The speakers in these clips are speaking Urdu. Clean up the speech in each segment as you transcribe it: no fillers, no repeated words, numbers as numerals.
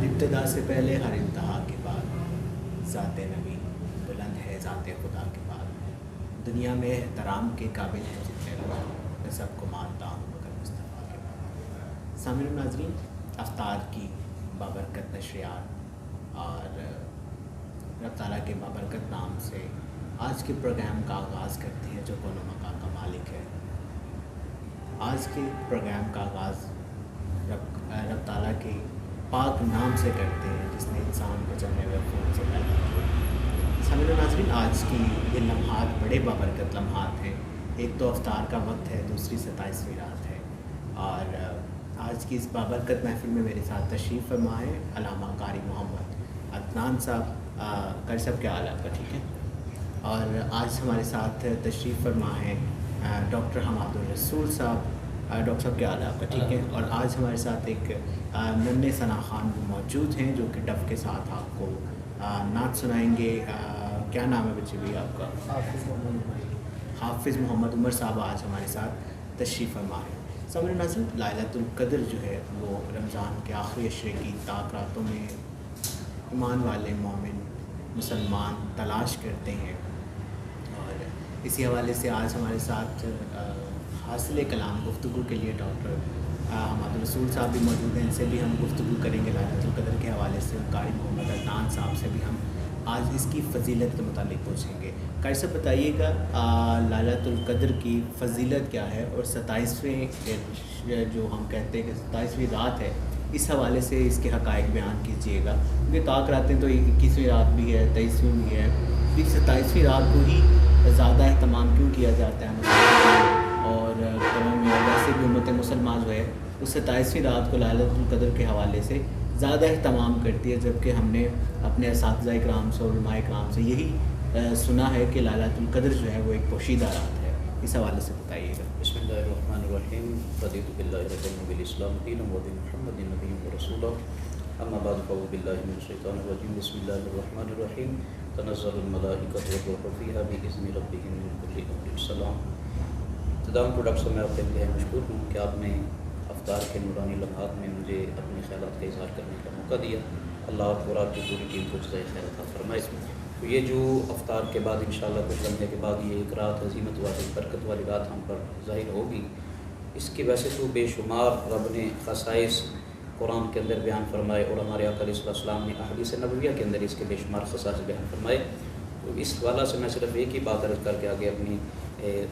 ابتدا سے پہلے ہر انتہا کے بعد ذات نبی بلند ہے ذات خدا کے بعد، دنیا میں احترام کے قابل ہیں جتنے لوگ، میں سب کو مانتا ہوں مگر مصطفیٰ کے بعد۔ سامعین و ناظرین، افطار کی بابرکت نشریات اور رب تعالیٰ کے بابرکت نام سے آج کے پروگرام کا آغاز کرتے ہیں جو کون و مکان کا مالک ہے۔ آج کے پروگرام کا آغاز رب تعالیٰ کے پاک نام سے کرتے ہیں جس نے انسان کو جنم و خون سے پیدا کیا۔ سامعین و ناظرین، آج کی یہ لمحات بڑے بابرکت لمحات ہیں۔ ایک تو افطار کا وقت ہے، دوسری 27ویں رات ہے، اور آج کی اس بابرکت محفل میں میرے ساتھ تشریف فرما ہے علامہ قاری محمد عدنان صاحب۔ قاری صاحب کیا حال ہے آپ کا؟ ٹھیک ہے۔ اور آج ہمارے ساتھ تشریف فرما ہے ڈاکٹر حماد الرسول صاحب۔ ڈاکٹر صاحب کیا حال ہے آپ کا؟ ٹھیک ہے۔ اور آج ہمارے ساتھ ایک ننھے ثنا خان موجود ہیں جو کہ ڈف کے ساتھ آپ کو نعت سنائیں گے۔ کیا نام ہے بچے بھی آپ کا؟ حافظ محمد عمر صاحب آج ہمارے ساتھ تشریف فرما ہے۔ سامعین ناظرین، لیلۃ القدر جو ہے وہ رمضان کے آخری عشرے کی طاق راتوں میں ایمان والے مومن مسلمان تلاش کرتے ہیں، اور اسی حوالے سے آج ہمارے ساتھ حاصل کلام گفتگو کے لیے ڈاکٹر حماد الرسول صاحب بھی موجود ہیں۔ ان سے بھی ہم گفتگو کریں گے لیلۃ القدر کے حوالے سے۔ قاری محمد عدنان صاحب سے بھی ہم آج اس کی فضیلت کے متعلق پوچھیں گے۔ قاری صاحب بتائیے گا لیلۃ القدر کی فضیلت کیا ہے، اور 27ویں جو ہم کہتے ہیں کہ 27ویں رات ہے، اس حوالے سے اس کے حقائق بیان کیجیے گا، کیونکہ طاق راتیں تو 21ویں رات بھی ہے، 23ویں بھی ہے، پھر 27ویں رات کو ہی زیادہ اہتمام کیوں کیا جاتا ہے؟ اور ویسے بھی امت مسلمان جو ہے اس 27ویں رات کو لیلۃ القدر کے حوالے سے زیادہ اہتمام کرتی ہے، جبکہ ہم نے اپنے اساتذہ اکرام سے اور علماء اکرام سے یہی سنا ہے کہ لیلۃ القدر جو ہے وہ ایک پوشیدہ رات ہے۔ اس حوالے سے بتائیے گا۔ بسم اللہ الرحمن الرحیم۔ رضیت باللہ ربا وبالاسلام دینا وبمحمد نبی ورسولا، اما بعد فاعوذ باللہ من الشیطان الرجیم۔ بسم اللہ الرحمن الرحیم۔ تنزل الملائکۃ والروح فیہا بإذن ربہم من کل امر سلام۔ ابتداءً پروڈکٹس میں آپ کے لیے مشکور ہوں کہ آپ نے افطار کے نورانی لمحات میں مجھے اپنے خیالات کا اظہار کرنے کا موقع دیا۔ اللہ اور آپ کی پوری ٹیم کو جزائے خیر عطا فرمائے۔ تو یہ جو افطار کے بعد انشاءاللہ کچھ لمحے کے بعد یہ ایک رات عظیمت والی برکت والی رات ہم پر ظاہر ہوگی، اس کی ویسے تو بے شمار رب نے خصائص قرآن کے اندر بیان فرمائے، اور ہمارے آقا علیہ السلام نے احادیث نبویہ کے اندر اس کے بے شمار خصائص بیان فرمائے۔ تو اس حوالے سے میں صرف ایک ہی بات عرض کر کے آگے اپنی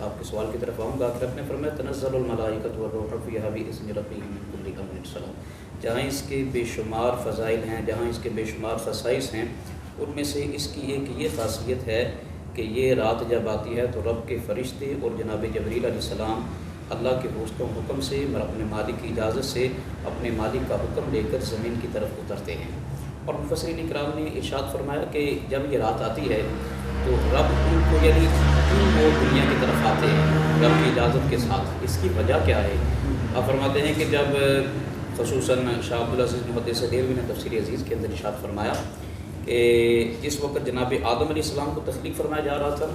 آپ کے سوال کی طرف آؤں گا کہ آپ نے فرمایا تنزل الملائکۃ والروح فیہا بإذن ربہم من کل امر سلام۔ جہاں اس کے بے شمار فضائل ہیں، جہاں اس کے بے شمار خصائص ہیں، ان میں سے اس کی ایک یہ خاصیت ہے کہ یہ رات جب آتی ہے تو رب کے فرشتے اور جناب جبریل علیہ السلام اللہ کے حکم سے اور اپنے مالک کی اجازت سے اپنے مالک کا حکم لے کر زمین کی طرف اترتے ہیں۔ اور مفسرین کرام نے ارشاد فرمایا کہ جب یہ رات آتی ہے تو رب ان کو یعنی وہ دنیا کی طرف آتے ہیں رب کی اجازت کے ساتھ۔ اس کی وجہ کیا ہے؟ آپ فرماتے ہیں کہ جب خصوصاً شاہ عبدالعزیز محدث دہلوی نے تفسیر عزیز کے اندر ارشاد فرمایا کہ جس وقت جناب آدم علیہ السلام کو تخلیق فرمایا جا رہا تھا،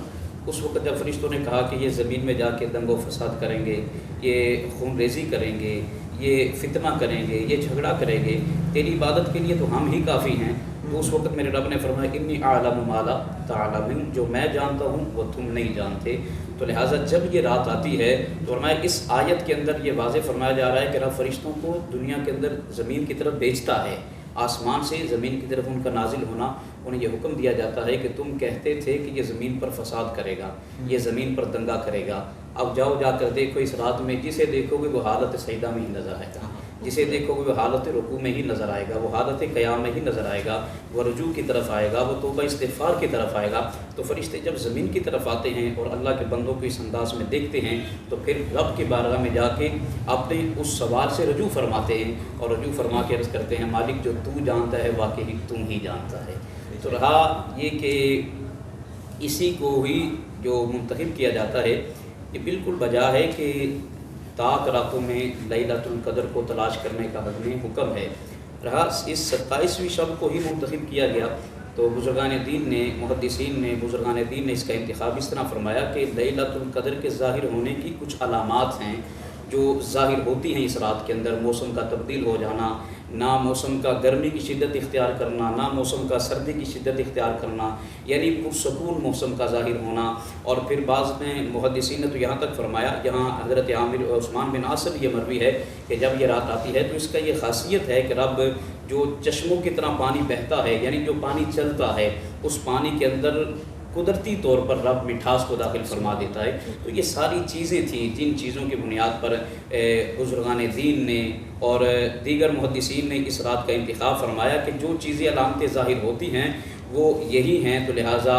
اس وقت جب فرشتوں نے کہا کہ یہ زمین میں جا کے دنگ و فساد کریں گے، یہ خون ریزی کریں گے، یہ فتنہ کریں گے، یہ جھگڑا کریں گے، تیری عبادت کے لیے تو ہم ہی کافی ہیں، تو اس وقت میرے رب نے فرمایا انی اعلم ما لا تعلمون، جو میں جانتا ہوں وہ تم نہیں جانتے۔ تو لہٰذا جب یہ رات آتی ہے تو فرمایا اس آیت کے اندر یہ واضح فرمایا جا رہا ہے کہ رب فرشتوں کو دنیا کے اندر زمین کی طرف بھیجتا ہے، آسمان سے زمین کی طرف ان کا نازل ہونا، انہیں یہ حکم دیا جاتا ہے کہ تم کہتے تھے کہ یہ زمین پر فساد کرے گا، یہ زمین پر دنگا کرے گا، اب جاؤ جا کر دیکھو اس رات میں جسے دیکھو گے وہ حالت سجدہ میں ہی نظر آئے گا، جسے دیکھو گے وہ حالت رکوع میں ہی نظر آئے گا، وہ حالت قیام میں ہی نظر آئے گا، وہ رجوع کی طرف آئے گا، وہ توبہ استغفار کی طرف آئے گا۔ تو فرشتے جب زمین کی طرف آتے ہیں اور اللہ کے بندوں کو اس انداز میں دیکھتے ہیں تو پھر رب کی بارگاہ میں جا کے اپنے اس سوال سے رجوع فرماتے ہیں، اور رجوع فرما کے عرض کرتے ہیں مالک جو تو جانتا ہے واقعی تم ہی جانتا ہے۔ تو رہا یہ کہ اسی کو ہی جو منتخب کیا جاتا ہے، یہ بالکل بجا ہے کہ طاق راتوں میں لیلۃ القدر کو تلاش کرنے کا ہمیں حکم ہے۔ رہا اس 27ویں شب کو ہی منتخب کیا گیا، تو بزرگان دین نے، محدثین نے، بزرگان دین نے اس کا انتخاب اس طرح فرمایا کہ لیلۃ القدر کے ظاہر ہونے کی کچھ علامات ہیں، جو ظاہر ہوتی ہیں اس رات کے اندر، موسم کا تبدیل ہو جانا، نہ موسم کا گرمی کی شدت اختیار کرنا، نہ موسم کا سردی کی شدت اختیار کرنا، یعنی پرسکون موسم کا ظاہر ہونا۔ اور پھر بعض نے محدثین نے تو یہاں تک فرمایا، یہاں حضرت عامر عثمان بن عاص یہ مروی ہے کہ جب یہ رات آتی ہے تو اس کا یہ خاصیت ہے کہ رب جو چشموں کی طرح پانی بہتا ہے، یعنی جو پانی چلتا ہے، اس پانی کے اندر قدرتی طور پر رب مٹھاس کو داخل فرما دیتا ہے۔ تو یہ ساری چیزیں تھیں جن چیزوں کی بنیاد پر بزرگان دین نے اور دیگر محدثین نے اس رات کا انتخاب فرمایا کہ جو چیزیں علامتیں ظاہر ہوتی ہیں وہ یہی ہیں، تو لہٰذا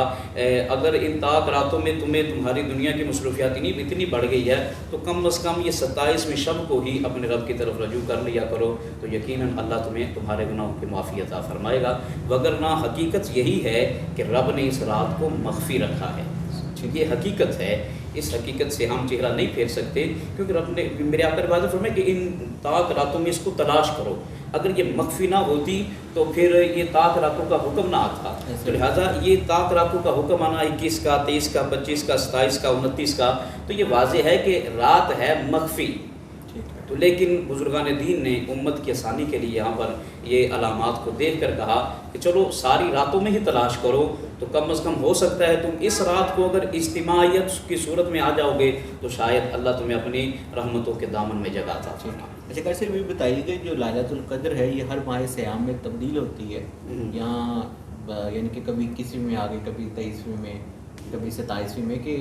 اگر ان طاق راتوں میں تمہاری دنیا کی مصروفیات اتنی بڑھ گئی ہے تو کم از کم یہ 27ویں شب کو ہی اپنے رب کی طرف رجوع کر لیا کرو، تو یقیناً اللہ تمہیں تمہارے گناہوں کی معافی عطا فرمائے گا۔ وگرنہ حقیقت یہی ہے کہ رب نے اس رات کو مخفی رکھا ہے، یہ حقیقت ہے، اس حقیقت سے ہم چہرہ نہیں پھیر سکتے، کیونکہ رب نے میرے آقا نے واضح فرمایا کہ ان طاق راتوں میں اس کو تلاش کرو۔ اگر یہ مخفی نہ ہوتی تو پھر یہ طاق راتوں کا حکم نہ آتا، تو لہٰذا یہ طاق راتوں کا حکم آنا 21 کا، 23 کا، 25 کا، 27 کا، 29 کا، تو یہ واضح ہے کہ رات ہے مخفی۔ تو لیکن بزرگان دین نے امت کی آسانی کے لیے یہاں پر یہ علامات کو دیکھ کر کہا کہ چلو ساری راتوں میں ہی تلاش کرو، تو کم از کم ہو سکتا ہے تم اس رات کو اگر اجتماعیت کی صورت میں آ جاؤ گے تو شاید اللہ تمہیں اپنی رحمتوں کے دامن میں جگہ عطا فرمائے۔ اچھا کیسے بھی بتائیے کہ جو لائلۃ القدر ہے یہ ہر ماہ سیام میں تبدیل ہوتی ہے، یہاں یعنی کہ کبھی 21ویں میں آ گئی، کبھی 23ویں میں، کبھی 27ویں میں، کہ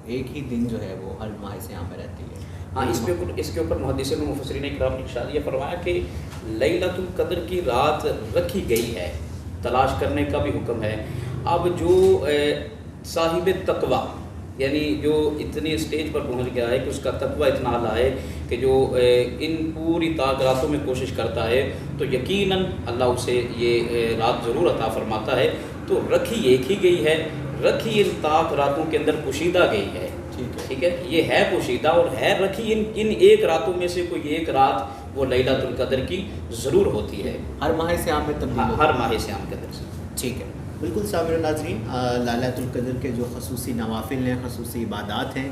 ایک ہی دن جو ہے وہ ہر ماہ سیام میں رہتی ہے؟ ہاں، اس کے اوپر محدثین و مفسرین کرام نے ارشاد یہ فرمایا کہ لیلۃ القدر کی رات رکھی گئی ہے، تلاش کرنے کا بھی حکم ہے۔ اب جو صاحب تقوی، یعنی جو اتنی اسٹیج پر پہنچ گیا ہے کہ اس کا تقوی اتنا اعلیٰ ہے کہ جو ان پوری طاق راتوں میں کوشش کرتا ہے تو یقیناً اللہ اسے یہ رات ضرور عطا فرماتا ہے۔ تو رکھی ایک ہی گئی ہے، رکھی ان طاق راتوں کے اندر پوشیدہ گئی ہے، ٹھیک ہے، یہ ہے پوشیدہ اور ہے رکھی ان ایک راتوں میں سے کوئی ایک رات وہ لیلۃ القدر کی ضرور ہوتی ہے، ہر ماہ سیام میں تبدیل ہوتی ہے، ہر ماہ سیام کے اندر سے۔ ٹھیک ہے، بالکل سامعین ناظرین، لیلۃ القدر کے جو خصوصی نوافل ہیں، خصوصی عبادات ہیں،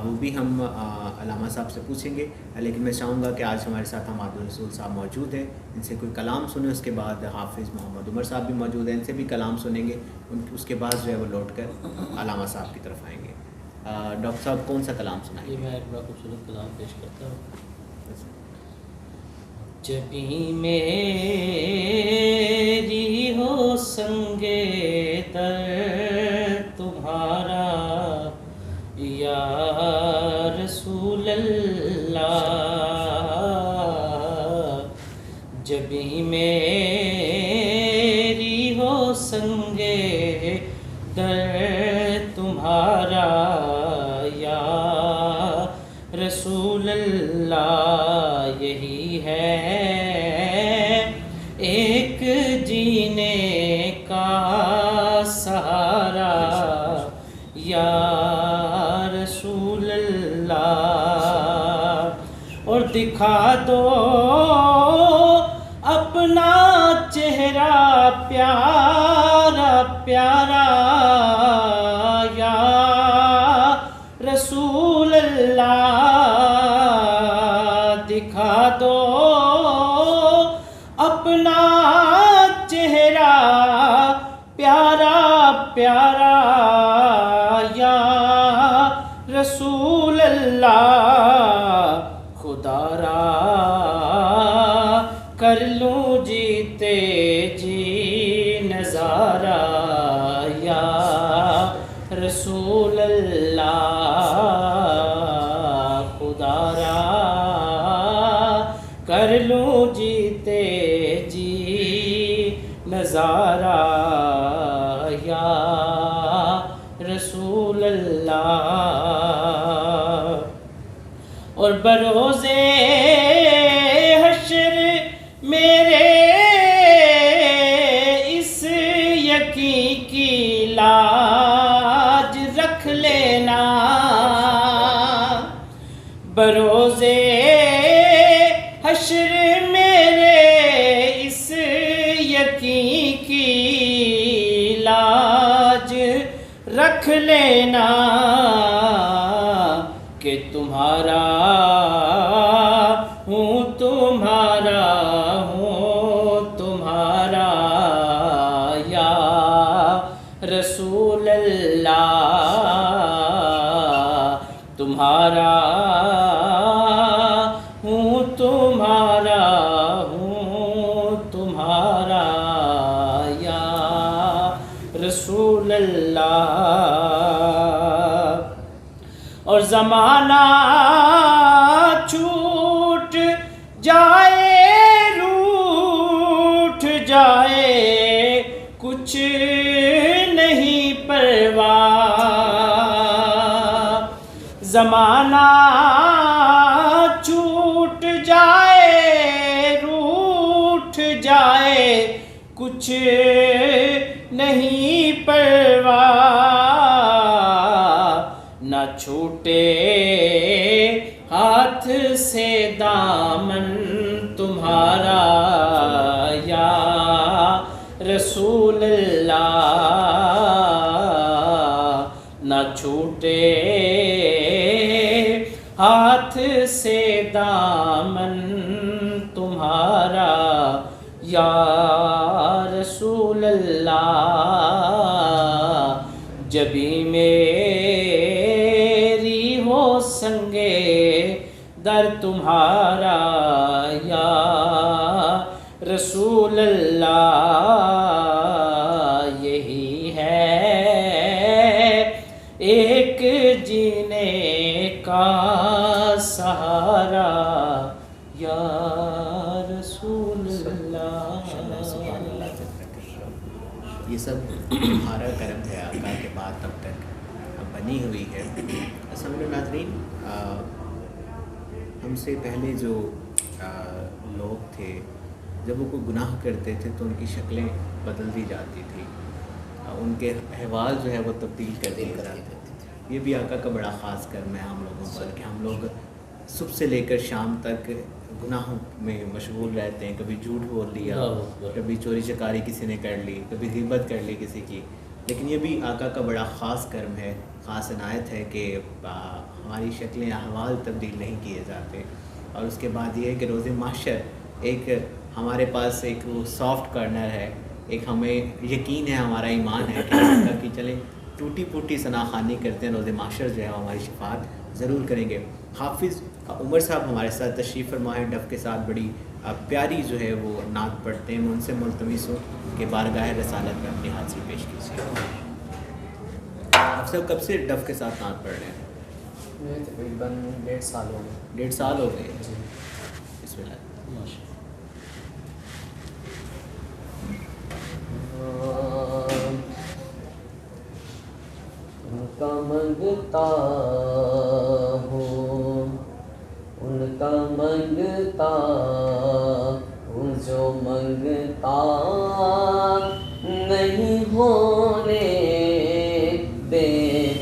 وہ بھی ہم علامہ صاحب سے پوچھیں گے، لیکن میں چاہوں گا کہ آج ہمارے ساتھ حماد الرسول صاحب موجود ہیں، ان سے کوئی کلام سنیں، اس کے بعد حافظ محمد عمر صاحب بھی موجود ہیں، ان سے بھی کلام سنیں گے، اس کے بعد جو ہے وہ لوٹ کر علامہ صاحب کی طرف آئیں گے۔ ڈاکٹر صاحب کون سا کلام سنائیں گے؟ میں ایک بڑا خوبصورت کلام پیش کرتا ہوں۔ جبھی میری ہو سنگے در تمہارا یا رسول اللہ، جبھی میری ہو سنگے در تمہارا یا رسول اللہ، یہی ہے ایک جینے کا سہارا یا رسول اللہ، اور دکھا دو اپنا چہرہ پیارا پیارا یا رسول اللہ، دکھا دو اپنا چہرہ پیارا پیارا یا رسول اللہ، خدا را کر لوں جیتے جی نظارہ یا رسول اللہ، خدا را کر لوں جیتے جی نظارہ یا رسول اللہ، اور بروزے حشر میرے اس یقین کی لاج رکھ لینا، بروزے حشر میرے اس یقین کی لاج رکھ لینا کہ تمہارا رسول اللہ تمہارا ہوں تمہارا ہوں تمہارا یا رسول اللہ اور زمانہ چھوٹ جائے روٹھ جائے کچھ نہیں پرواہ زمانہ چھوٹ جائے روٹھ جائے کچھ نہیں پرواہ نہ چھوٹے ہاتھ سے دامن تمہارا یا رسول اللہ نہ چھوٹے ہاتھ سے دامن تمہارا یا رسول اللہ جبھی میری ہو سنگے در تمہارا یا رسول اللہ یہی ہے ایک جینے کا سہارا یا رسول اللہ سبحان اللہ یہ سب تمہارا کرم ہے آقا کے بعد تب تک بنی ہوئی ہے. اصل میں ناظرین ہم سے پہلے جو لوگ تھے جب وہ کوئی گناہ کرتے تھے تو ان کی شکلیں بدل دی جاتی تھی, ان کے احوال جو ہے وہ تبدیل کر دی جاتے تھے. یہ بھی آقا کا بڑا خاص کرم ہے ہم لوگوں پر کہ ہم لوگ صبح سے لے کر شام تک گناہوں میں مشغول رہتے ہیں. کبھی جھوٹ بول لیا, کبھی چوری چکاری کسی نے کر لی, کبھی غیبت کر لی کسی کی. لیکن یہ بھی آقا کا بڑا خاص کرم ہے, خاص عنایت ہے کہ ہماری شکلیں احوال تبدیل نہیں کیے جاتے. اور اس کے بعد یہ ہے کہ روز محشر ایک ہمارے پاس ایک وہ سافٹ کارنر ہے, ایک ہمیں یقین ہے, ہمارا ایمان ہے کہ چلیں ٹوٹی پھوٹی ثناخوانی کرتے ہیں, روز محشر جو ہے ہماری شفاعت ضرور کریں گے. حافظ عمر صاحب ہمارے ساتھ تشریف فرما ہیں, ڈف کے ساتھ بڑی پیاری جو ہے وہ نعت پڑھتے ہیں. میں ان سے ملتمس ہوں کہ بارگاہ رسالت میں اپنی حاضری پیش کیجیے. آپ سب کب سے ڈف کے ساتھ نعت پڑھ رہے ہیں؟ تقریباً 1.5 سال ہو گئے. 1.5 سال ہو گئے. بسم اللہ. ان کا منگتا ہوں, ان کا منگتا ہوں, جو منگتا نہیں ہونے دیتے.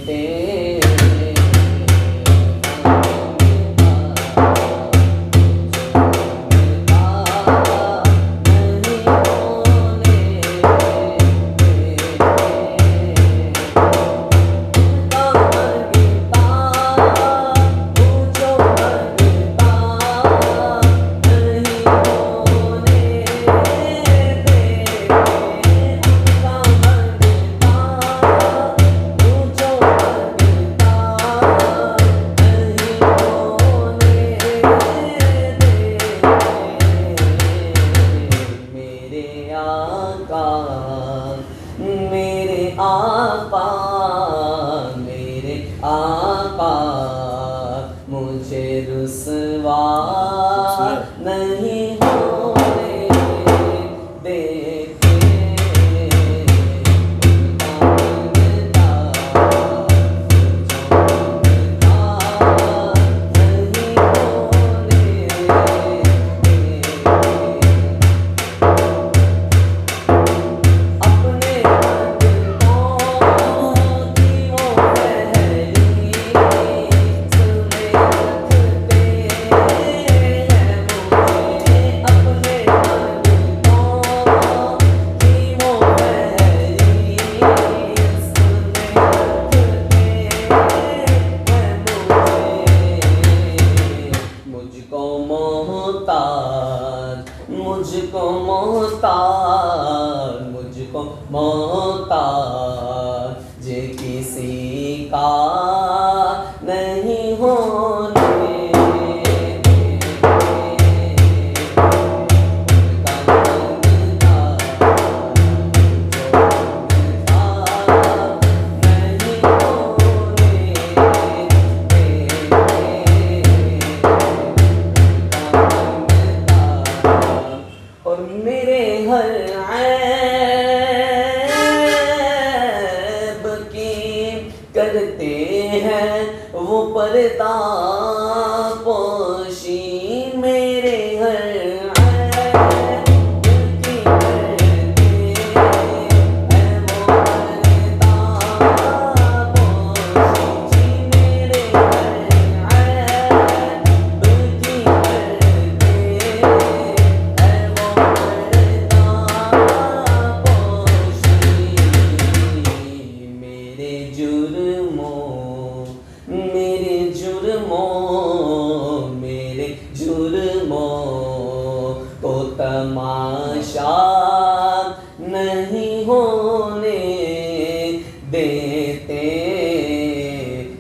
مجھ کو محتاج میرے ہر عیب کی کرتے ہیں وہ پردہ پوشی، میرے ہر عیب کی کرتے ہیں وہ پردہ پوشی، میرے ہر عیب کی کرتے ہیں وہ پردہ پوشی، میرے جرموں کو تماشا نہیں ہونے دیتے،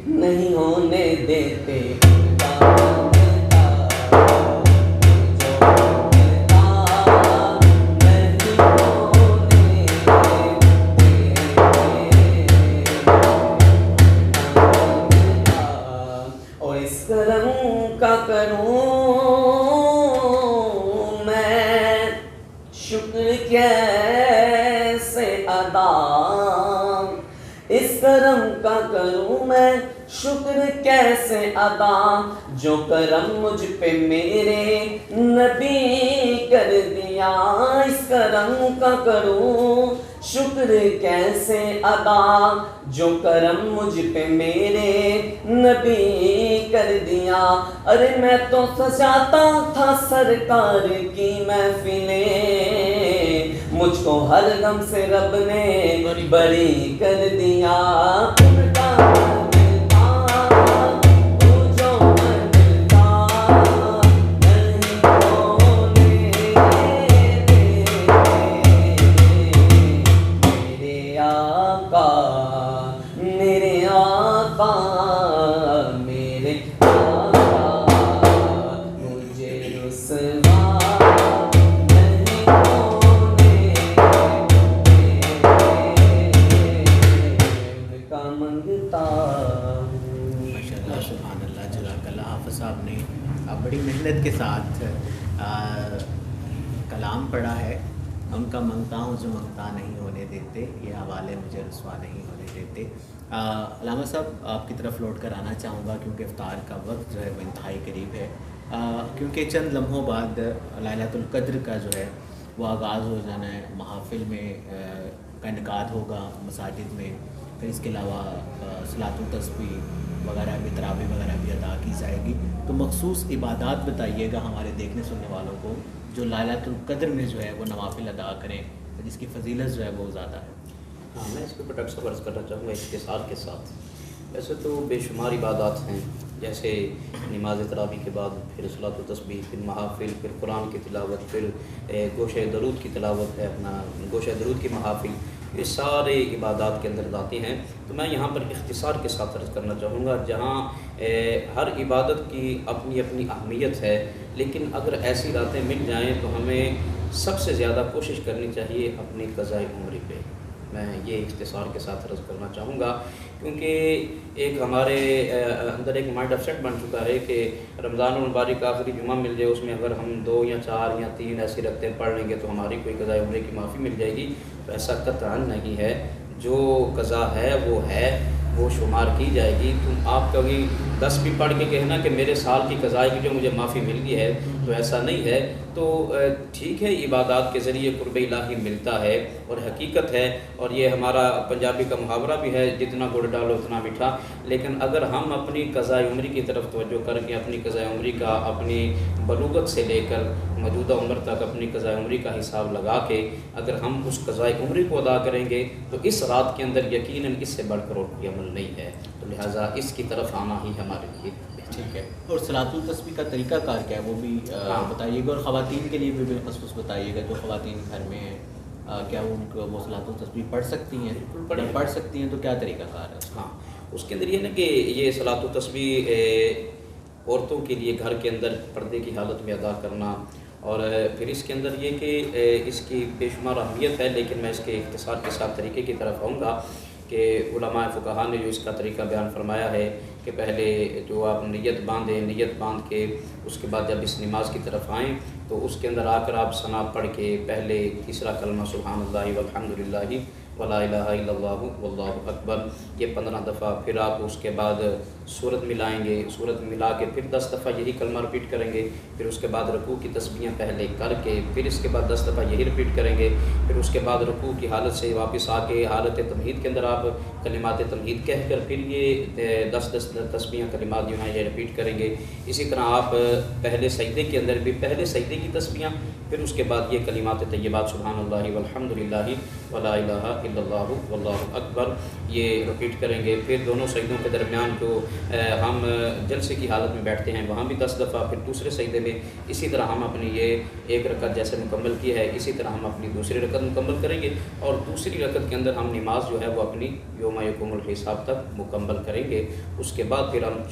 نہیں ہونے دیتے، اور اس کرم کا کروں میں شکر کیسے ادا، اس کرم کا کروں میں شکر کیسے ادا، جو کرم مجھ پہ میرے نبی کر دیا، اس کرم کا کروں شکر کیسے ادا، جو کرم مجھ پہ میرے نبی کر دیا، ارے میں تو سجاتا تھا سرکار کی محفلیں، مجھ کو ہر غم سے رب نے بری کر دیا، ان کا منتا وہ جو منتا نہیں ہونے دیتے، میرے آقا میرے آقا میرے آقا مجھے رسوا نہیں ہونے ان کا منگتا ماشاء اللہ سبحان اللہ جزاک اللہ۔ حافظ صاحب نے بڑی محنت کے ساتھ کلام پڑھا ہے، ان کا منگتا ہوں جو منگتا نہیں ہونے دیتے، یہ حوالے مجھے رسوا نہیں ہونے دیتے۔ علامہ صاحب آپ کی طرف لوٹ کر آنا چاہوں گا کیونکہ افطار کا وقت جو ہے وہ انتہائی قریب ہے، کیونکہ چند لمحوں بعد لیلۃ القدر کا جو ہے وہ آغاز ہو جانا ہے، محافل میں کا انعقاد ہوگا مساجد میں، پھر اس کے علاوہ صلاۃ التسبیح وغیرہ بھی، تراویح وغیرہ بھی ادا کی جائے گی، تو مخصوص عبادات بتائیے گا ہمارے دیکھنے سننے والوں کو جو لیلۃ القدر میں جو ہے وہ نوافل ادا کریں، جس کی فضیلت جو ہے وہ زیادہ ہے۔ ہاں، میں اس کے اوپر ڈاکٹر صاحب عرض کرنا چاہوں گا اختصار کے ساتھ۔ ویسے تو بے شمار عبادات ہیں، جیسے نماز تراویح کے بعد پھر صلاۃ التسبیح، پھر محافل، پھر قرآن کی تلاوت، پھر گوشہ درود کی تلاوت ہے، اپنا گوشہ درود کی محافل، یہ سارے عبادات کے اندر آتی ہیں۔ تو میں یہاں پر اختصار کے ساتھ عرض کرنا چاہوں گا، جہاں ہر عبادت کی اپنی اپنی اہمیت ہے، لیکن اگر ایسی راتیں مل جائیں تو ہمیں سب سے زیادہ کوشش کرنی چاہیے اپنی قضاء عمری پہ۔ میں یہ اختصار کے ساتھ عرض کرنا چاہوں گا، کیونکہ ایک ہمارے اندر ایک مائنڈ اپ سیٹ بن چکا ہے کہ رمضان المبارک کا آخری جمعہ مل جائے، اس میں اگر ہم 2 یا 4 یا 3 ایسی رکعتیں پڑھ لیں گے تو ہماری کوئی قضاء عمرے کی معافی مل جائے گی، تو ایسا قطعاً نہیں ہے۔ جو قضا ہے وہ شمار کی جائے گی۔ تم آپ کبھی 10 بھی پڑھ کے کہنا کہ میرے سال کی قضاء کی جو مجھے معافی مل گئی ہے، تو ایسا نہیں ہے۔ تو ٹھیک ہے، عبادات کے ذریعے قرب الہی ملتا ہے اور حقیقت ہے، اور یہ ہمارا پنجابی کا محاورہ بھی ہے، جتنا گڑ ڈالو اتنا میٹھا۔ لیکن اگر ہم اپنی قضاء عمری کی طرف توجہ کر کے اپنی قضاء عمری کا اپنی بلوغت سے لے کر موجودہ عمر تک اپنی قضاء عمری کا حساب لگا کے اگر ہم اس قضاء عمری کو ادا کریں گے تو اس رات کے اندر یقیناً اس سے بڑھ کر اور کوئی عمل نہیں ہے، تو لہٰذا اس کی طرف آنا ہی ہمارے لیے ٹھیک ہے۔ اور صلاۃ التسبیح کا طریقہ کار کیا ہے وہ بھی بتائیے گا، اور خواتین کے لیے بھی بالخصوص بتائیے گا، جو خواتین گھر میں ہیں کیا وہ صلاۃ التسبیح پڑھ سکتی ہیں؟ اگر پڑھ سکتی ہیں تو کیا طریقہ کار ہے؟ ہاں، اس کے اندر یہ نا کہ یہ صلاۃ التسبیح عورتوں کے لیے گھر کے اندر پردے کی حالت میں ادا کرنا، اور پھر اس کے اندر یہ کہ اس کی بے شمار اہمیت ہے، لیکن میں اس کے اختصار کے ساتھ طریقے کی طرف آؤں گا کہ علماء فقہا نے جو اس کا طریقہ بیان فرمایا ہے کہ پہلے جو آپ نیت باندھیں، نیت باندھ کے اس کے بعد جب اس نماز کی طرف آئیں تو اس کے اندر آ کر آپ ثنا پڑھ کے پہلے تیسرا کلمہ سبحان اللہ والحمد للہ ولا الہ الا اللہ واللہ اکبر یہ 15 دفعہ، پھر آپ اس کے بعد سورت ملائیں گے، سورت ملا کے پھر 10 دفعہ یہی کلمہ رپیٹ کریں گے، پھر اس کے بعد رکوع کی تسبیحیں پہلے کر کے پھر اس کے بعد 10 دفعہ یہی رپیٹ کریں گے، پھر اس کے بعد رکوع کی حالت سے واپس آ کے حالت تمہید کے اندر آپ کلمات تمہید کہہ کر پھر یہ 10 تسبیحیں کلمات جو ہیں یہ رپیٹ کریں گے۔ اسی طرح آپ پہلے سجدے کے اندر بھی پہلے سجدے کی تسبیحیں، پھر اس کے بعد یہ کلمات طیبات سبحان اللہ والحمد للہ ولا الہ الا اللہ واللہ اکبر یہ رپیٹ کریں گے۔ پھر دونوں سجدوں کے درمیان جو ہم جلسے کی حالت میں بیٹھتے ہیں وہاں بھی 10 دفعہ، پھر دوسرے سجدے میں اسی طرح ہم اپنی یہ ایک رکعت جیسے مکمل کی ہے اسی طرح ہم اپنی دوسری رکعت مکمل کریں گے، اور دوسری رکعت کے اندر ہم نماز جو ہے وہ اپنی یوم یقوم الحساب تک مکمل کریں گے۔ اس کے بعد پھر ہم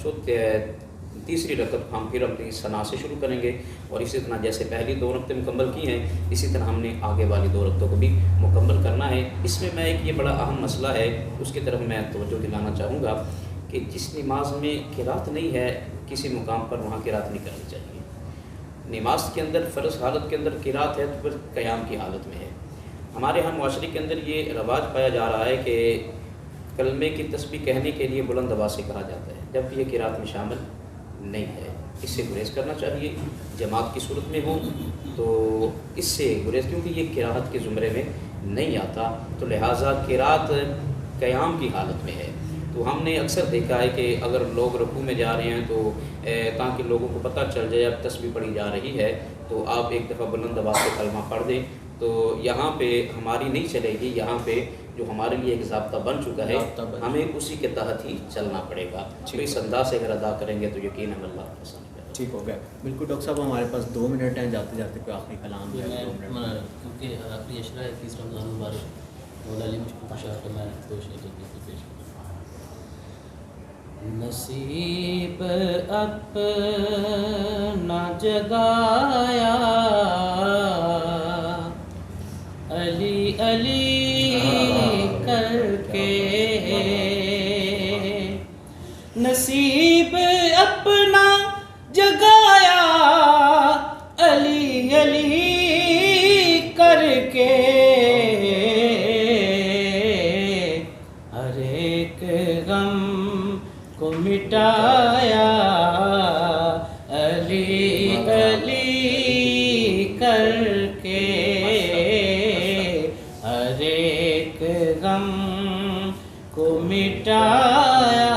تیسری رکعت ہم پھر اپنی ثنا سے شروع کریں گے، اور اسی طرح جیسے پہلی 2 رکعتیں مکمل کی ہیں اسی طرح ہم نے آگے والی 2 رکعتوں کو بھی مکمل کرنا ہے۔ اس میں ایک یہ بڑا اہم مسئلہ ہے اس کی طرف میں توجہ دلانا چاہوں گا کہ جس نماز میں قرات نہیں ہے کسی مقام پر وہاں قرات نہیں کرنی چاہیے۔ نماز کے اندر فرض حالت کے اندر قرات ہے تو پھر قیام کی حالت میں ہے۔ ہمارے ہم معاشرے کے اندر یہ رواج پایا جا رہا ہے کہ کلمے کی تسبیح کہنے کے لیے بلند آواز سے کہا جاتا ہے، جبکہ یہ قرات میں شامل نہیں ہے۔ اس سے گریز کرنا چاہیے، جماعت کی صورت میں ہو تو اس سے گریز، کیونکہ یہ قرات کے زمرے میں نہیں آتا، تو لہٰذا قرات قیام کی حالت میں ہے۔ تو ہم نے اکثر دیکھا ہے کہ اگر لوگ رکوع میں جا رہے ہیں تو تاکہ لوگوں کو پتہ چل جائے اب تسبیح پڑھی جا رہی ہے تو آپ ایک دفعہ بلند آواز سے کلمہ پڑھ دیں، تو یہاں پہ ہماری نہیں چلے گی، یہاں پہ جو ہمارے لیے ایک ضابطہ بن چکا ہے ہمیں اسی کے تحت ہی چلنا پڑے گا۔ تو اس انداز سے اگر ادا کریں گے تو یقیناً اللہ پسند کرے گا۔ ٹھیک ہو گیا، بالکل ڈاکٹر صاحب ہمارے پاس 2 منٹ ہیں، جاتے جاتے کوئی آخری کلام ہے 2 منٹ؟ کیونکہ آخری اشرا ہے 30 رمضان مبارک، مولا علی مجھ کو پوچھا کہ میں 2 شعر پیش کروں۔ نصیب اپنا جگایا علی علی کر کے، نصیب اپنا جگایا علی علی کر کے، ہر ایک غم کو مٹایا علی علی کر کے، ہر ایک غم کو مٹایا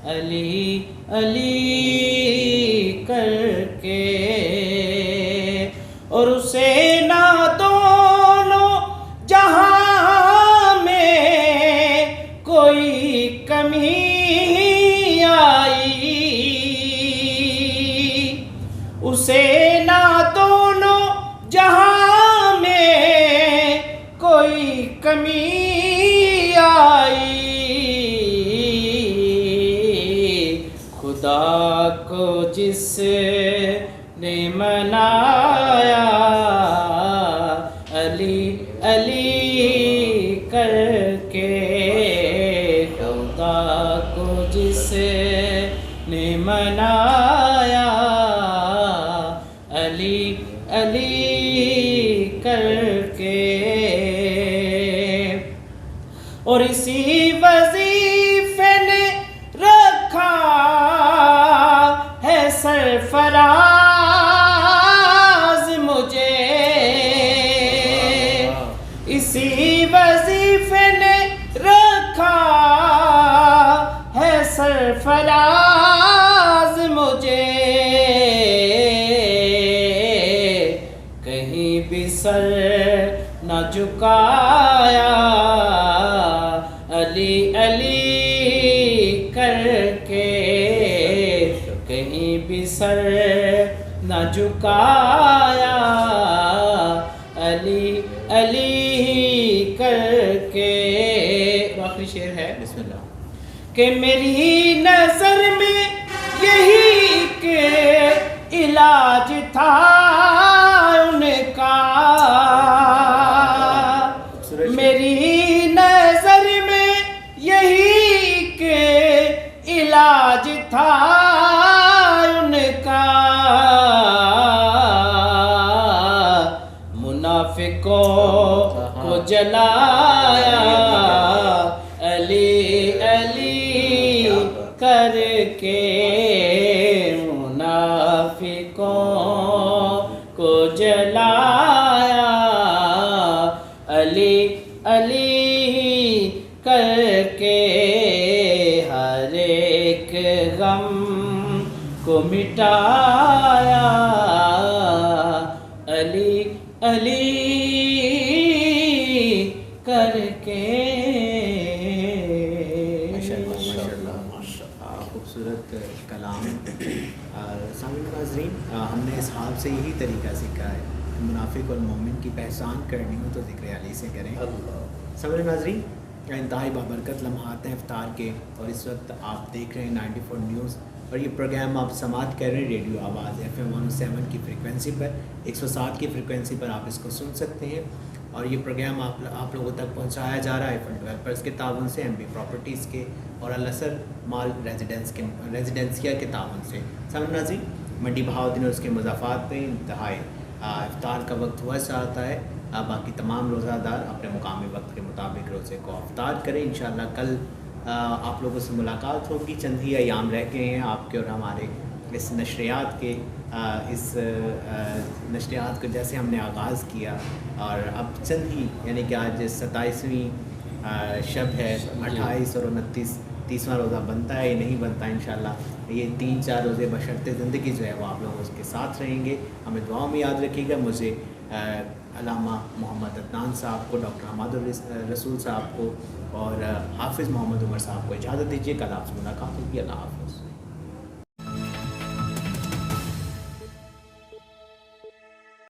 علی علی کر کے، اور اسے نہ دونوں جہاں میں کوئی کمی آئی، اسے نہ دونوں جہاں میں کوئی کمی آئی، خدا کو جس نے منایا علی علی کر کے، خدا کو جس نے منایا علی علی کر کے، اور اسی وظیفے نے رکھا ہے سرفراز مجھے، اسی وظیفے نے رکھا ہے سرفراز مجھے، کہیں بھی سر نہ جھکایا علی علی کر کے، کہیں بھی سر نہ جھکایا علی علی کر کے۔ آخری شعر ہے بسم اللہ۔ کہ میری نظر میں یہی ایک علاج تھا ان کا، میری نظر میں یہی ایک منافقوں کو جلایا علی علی کر کے منافقوں کو جلایا علی علی کر کے ہر ایک غم کو مٹایا علی علی کر کے خوبصورت کلام. سامعین ناظرین، ہم نے اس حال سے یہی طریقہ سیکھا ہے، منافق اور مومن کی پہچان کرنی ہو تو ذکر علی سے کریں. سامعین ناظرین، انتہائی بابرکت لمحات ہیں افطار کے، اور اس وقت آپ دیکھ رہے ہیں 94 نیوز، اور یہ پروگرام آپ سماعت کر رہے ہیں ریڈیو آواز FM 107 کی فریکوینسی پر، 107 کی فریکوینسی پر آپ اس کو سن سکتے ہیں. اور یہ پروگرام آپ لوگوں تک پہنچایا جا رہا ہے فنڈ ڈیولپرز کے تعاون سے، MB پراپرٹیز کے اور الاسر مال ریزیڈنسیا کے تعاون سے. سامعین ناظرین، منڈی بہاؤدین اور اس کے مضافات میں انتہائی افطار کا وقت ہوا سا آتا ہے. باقی تمام روزہ دار اپنے مقامی وقت کے مطابق روزے کو افطار کریں. انشاءاللہ کل آپ لوگوں سے ملاقات ہوگی. چند ہی ایام رہ گئے ہیں آپ کے اور ہمارے اس نشریات کو جیسے ہم نے آغاز کیا، اور اب چند ہی یعنی کہ آج 27ویں شب ہے، 28 اور 29 30واں روزہ بنتا ہے یا نہیں بنتا. انشاءاللہ یہ 3-4 روزے بشرط زندگی جو ہے وہ آپ لوگوں کے ساتھ رہیں گے. ہمیں دعاؤں میں یاد رکھیے گا. مجھے علامہ محمد عدنان صاحب کو، ڈاکٹر حماد الرسول صاحب کو اور حافظ محمد عمر صاحب کو اجازت دیجیے. کل آپ سے ملاقات ہوگی. اللہ حافظ.